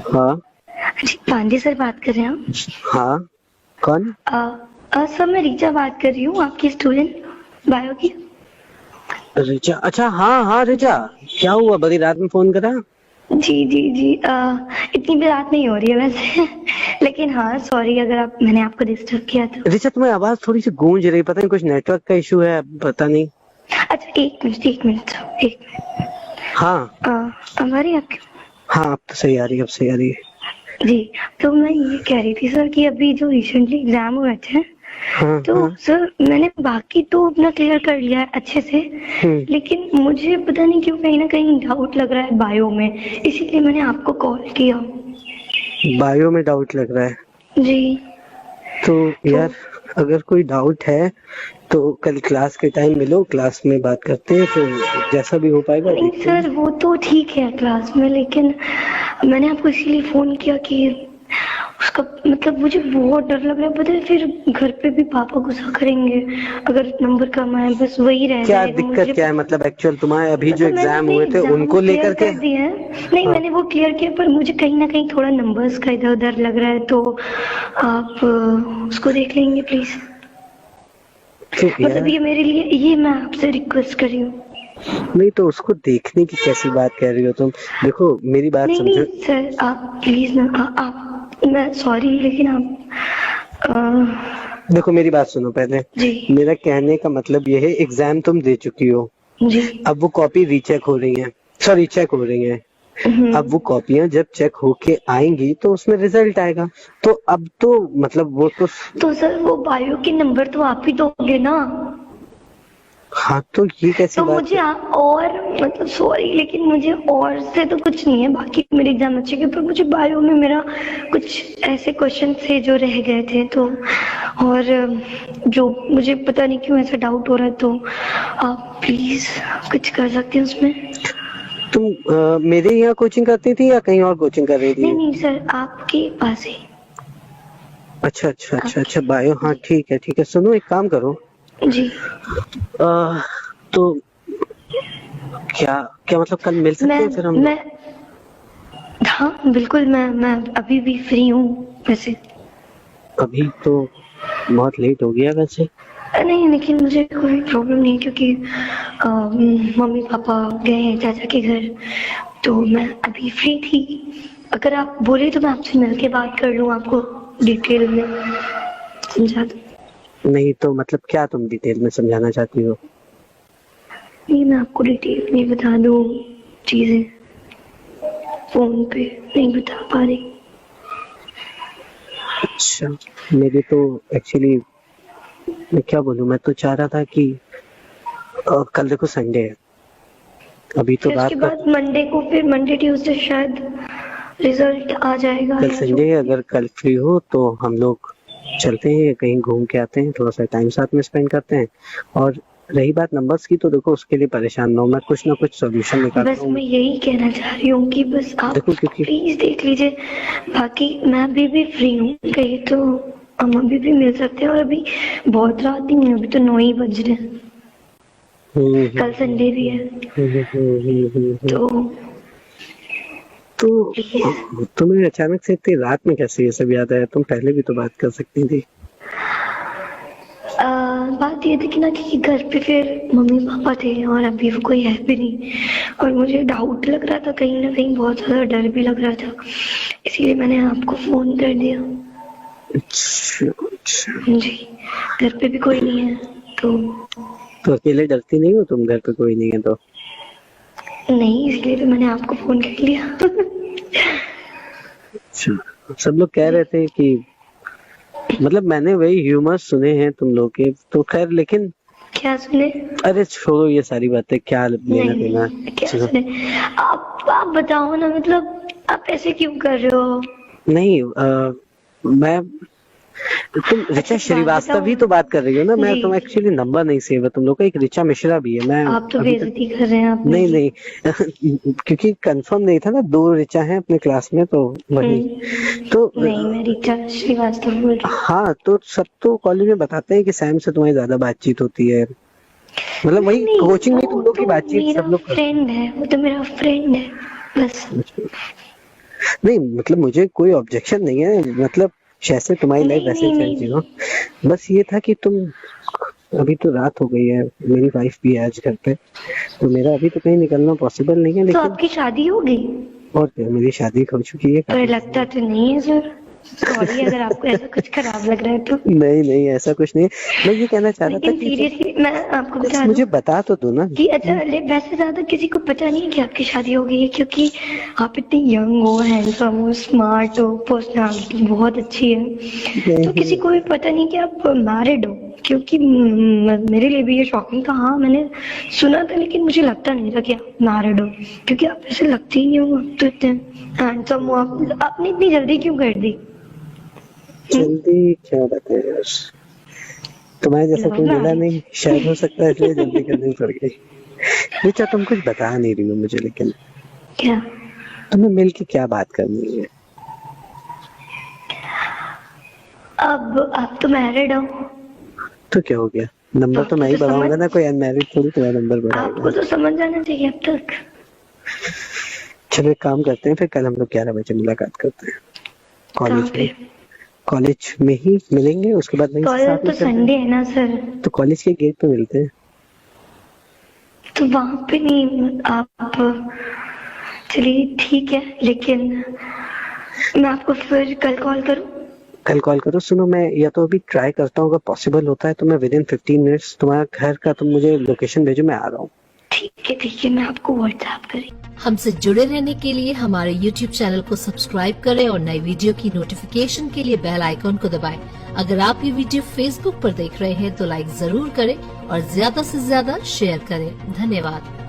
हाँ जी पांडे सर बात कर रहे हैं आप? हाँ। कौन? सर मैं रीचा बात कर रही हूँ, आपकी स्टूडेंट बायो की। रिचा? अच्छा हाँ हाँ जी रिचा, क्या हुआ, बड़ी रात में फोन करा? जी जी जी। इतनी भी रात नहीं हो रही है वैसे लेकिन हाँ सॉरी अगर मैंने आपको डिस्टर्ब किया तो। रिचा तुम्हारी आवाज थोड़ी सी गूंज रही, पता नहीं कुछ नेटवर्क का इशू है, पता नहीं। अच्छा एक मिनट एक मिनट एक मिनट। हाँ हमारी आपकी। हाँ, अब तो सही आ रही है, अब सही आ रही है। जी तो मैं ये कह रही थी सर कि अभी जो रिसेंटली एग्जाम हुए थे हाँ तो हाँ। सर मैंने बाकी तो अपना क्लियर कर लिया है अच्छे से, हम्म। लेकिन मुझे पता नहीं क्यों कहीं ना कहीं डाउट लग रहा है बायो में, इसीलिए मैंने आपको कॉल किया। बायो में डाउट लग रहा है? जी तो तो यार, अगर कोई डाउट है तो कल क्लास के टाइम मिलो, क्लास में बात करते हैं, फिर जैसा भी हो पाएगा नहीं देखते हैं। सर वो तो ठीक है क्लास में, लेकिन मैंने आपको इसीलिए फोन किया कि उसका मतलब मुझे बहुत डर लग रहा है, पता है फिर घर पे भी पापा गुस्सा करेंगे अगर नंबर कम आए, बस वही रह क्या जाएगा दिक्कत मुझे। क्या है, मतलब एक्चुअल तुम्हारे अभी जो मतलब मैंने एग्जाम अपने हुए थे एग्जाम उनको क्लियर लेकर के? कर दिए हैं, नहीं हाँ मैंने वो क्लियर किया, पर मुझे कहीं ना कहीं थोड़ा नंबर्स का इधर उधर लग रहा है, तो आप उसको देख लेंगे प्लीज। तो मतलब यार, ये मेरे लिए, ये मैं आपसे रिक्वेस्ट कर रही हूँ। नहीं तो उसको देखने की कैसी बात कह रही हो तुम? देखो मेरी बात नहीं समझो। नहीं सर आप प्लीज ना आप मैं सॉरी लेकिन आप देखो मेरी बात सुनो पहले। जी मेरा कहने का मतलब ये है, एग्जाम तुम दे चुकी हो, जी। अब वो कॉपी रीचेक हो रही है, सॉरी चेक हो रही है। अब वो कॉपियां जब चेक होके आएंगी तो उसमें रिजल्ट आएगा। तो अब तो मतलब वो तो। तो सर वो बायो के नंबर तो आप ही दोगे ना? हाँ तो ये कैसी तो बात मुझे है? और मतलब सॉरी लेकिन मुझे और से तो कुछ नहीं है, बाकी मेरे एग्जाम अच्छे गए, पर मुझे बायो में मेरा कुछ ऐसे क्वेश्चन थे जो रह गए थे, तो और जो मुझे पता नहीं क्यों ऐसा डाउट हो रहा है, तो आप प्लीज कुछ कर सकते हैं उसमें? तुम मेरे यहाँ कोचिंग करती थी या कहीं और कोचिंग कर रही नहीं थी? नहीं सर आपके पास ही। अच्छा अच्छा अच्छा आपके अच्छा, बायो, हाँ जी ठीक है ठीक है। सुनो एक काम करो, जी। आ, तो क्या क्या मतलब कल मिल सकते मैं हैं फिर हम लोग? मैं हाँ बिल्कुल, मैं अभी भी फ्री हूँ वैसे। अभी तो बहुत लेट हो गया वैसे। नहीं लेकिन मुझे कोई प्रॉब्लम नहीं है, क्योंकि मम्मी पापा गए हैं चाचा के घर, तो मैं अभी फ्री थी। अगर आप बोले तो मैं आपसे मिलके बात कर लूँ, आपको डिटेल में समझा दूँ। नहीं तो मतलब क्या तुम डिटेल में समझाना चाहती हो? नहीं मैं आपको डिटेल में बता दूँ चीज़ें, फोन पे नहीं बता पा रही। अच्छा, मेरे तो एक्चुअली, मैं क्या बोलूं, मैं तो चाह रहा था कि कल देखो संडे है, अभी तो फिर उसके रात का। बाद मंडे को, फिर मंडे ट्यूसडे शायद रिजल्ट आ जाएगा कल या जो संडे है, भी। अगर कल फ्री हो तो हम लोग चलते हैं, कहीं घूम के आते हैं, थोड़ा सा टाइम साथ में स्पेंड करते हैं। और रही बात नंबर्स की, तो देखो उसके लिए परेशान ना हो, मैं कुछ ना कुछ सोल्यूशन निकालता बस हूँ। मैं यही कहना चाह रही हूँ कि बस आप देखो क्योंकि प्लीज देख लीजिए, बाकी मैं अभी भी फ्री हूँ, कहीं तो हम अभी भी मिल सकते हैं, और अभी बहुत रात नहीं है, अभी तो 9 ही बज रहे हैं, हम्म कल हम्म संडे भी है, हम्म। तो तो प्लीज। तुम्हें अचानक से इतनी रात में कैसे ये सब याद आया? तुम पहले भी तो बात कर सकती थी। बात ये थी कि ना कि घर पे फिर मम्मी पापा थे और अभी वो कोई है भी नहीं, और मुझे डाउट लग रहा था कहीं ना कहीं, बहुत ज़्यादा डर भी लग रहा था, इसीलिए मैंने आपको फ़ोन कर दिया। अच्छा अच्छा। जी घर पे भी कोई नहीं है तो। तो अकेले डरती नहीं हो तुम, घर पे कोई नहीं है तो? नहीं इसलिए तो मैंने आपको फ़ोन कर लिया अच्छा, सब लोग कह जी रहे थे कि, मतलब मैंने वही ह्यूमर सुने हैं तुम लोग के, तो खैर लेकिन। क्या सुने? अरे छोड़ो ये सारी बातें, क्या लेना नहीं देना। नहीं क्या चलो। सुने? आप बताओ ना, मतलब आप ऐसे क्यों कर रहे हो? नहीं मैं, तुम ऋचा अच्छा एक बात श्रीवास्तव ही बताऊं? तो बात कर रही हो ना? मैं जी तुम एक्चुअली नंबर नहीं सेव है तुम लोग का, एक ऋचा मिश्रा भी है, मैं आप तो अभी तक। बेइज्जती कर रहे हैं आप नहीं मेरी। नहीं क्योंकि कंफर्म नहीं था ना, दो ऋचा हैं अपने क्लास में, तो वही। तो नहीं मैं रीचा श्रीवास्तव बोल रही हूँ। हाँ, तो सब तो कॉलेज में बताते हैं कि सैम से तुम्हारी ज्यादा बातचीत होती है, मतलब नहीं वही नहीं कोचिंग में वो तुम लोग की तो बातचीत मेरा सब लोग करते फ्रेंड है, वो तो मेरा फ्रेंड है बस। हैं। नहीं मतलब मुझे कोई ऑब्जेक्शन नहीं है, मतलब जैसे तुम्हारी लाइफ वैसे ही नहीं, चलती हो। बस ये था कि तुम, अभी तो रात हो गई है, मेरी वाइफ भी है आज घर पे, तो मेरा अभी तो कहीं निकलना पॉसिबल नहीं है, तो लेकिन आपकी शादी हो गई? और क्या, मेरी शादी हो चुकी है। पर लगता तो नहीं है सर, सॉरी अगर आपको ऐसा कुछ खराब लग रहा है तो। नहीं नहीं ऐसा कुछ नहीं, मैं ये कहना चाह रहा था लेकिन कि सीरियसली मैं आपको कुछ बता मुझे दूं बता तो दो ना। कि अच्छा वैसे ज्यादा किसी को पता नहीं है कि आपकी शादी हो गई है, क्योंकि आप इतने यंग हो, हैंडसम हो, स्मार्ट हो, पर्सनालिटी बहुत अच्छी है, तो किसी को भी पता नहीं कि आप मैरिड हो। क्योंकि मेरे लिए भी ये शॉकिंग था। हाँ मैंने सुना था लेकिन मुझे लगता नहीं था कि आप मैरिड हो, क्योंकि आप ऐसे लगते ही नहीं हो, आप तो इतने हैंडसम हो। आपने इतनी जल्दी क्यों कर दी? जल्दी क्या बताए यार, तुम्हारे जैसा कोई मिला नहीं, शायद हो सकता है इसलिए जल्दी करनी पड़ गई। अच्छा तुम कुछ बता नहीं रही हो मुझे, लेकिन क्या तुम्हें मिल के क्या बात करनी है? अब आप तो मैरिड हो, तो क्या हो गया, नंबर तो मैं ही बढ़ाऊंगा ना, कोई अनमैरिड थोड़ी तुम्हारा नंबर बढ़ाएगा। आपको तो समझ आना चाहिए अब तक। चलो एक काम करते हैं, फिर कल हम लोग 11 बजे मुलाकात करते हैं कॉलेज में। कॉलेज में ही मिलेंगे, उसके बाद नहीं कल तो संडे है ना सर, तो कॉलेज के गेट पे मिलते हैं। तो वहां पे नहीं आप, चलिए ठीक है, लेकिन मैं आपको फिर कल कॉल करूं? कल कॉल करो। सुनो मैं या तो अभी ट्राई करता हूँ, अगर पॉसिबल होता है तो मैं विद इन 15 मिनट्स तुम्हारा घर का तुम मुझे लोकेशन भेजो, मैं आ रहा हूँ। ठीक है मैं आपको व्हाट्सएप करें। हमसे जुड़े रहने के लिए हमारे YouTube चैनल को सब्सक्राइब करें और नई वीडियो की नोटिफिकेशन के लिए बेल आइकॉन को दबाएं। अगर आप ये वीडियो Facebook पर देख रहे हैं तो लाइक जरूर करें और ज्यादा से ज्यादा शेयर करें। धन्यवाद।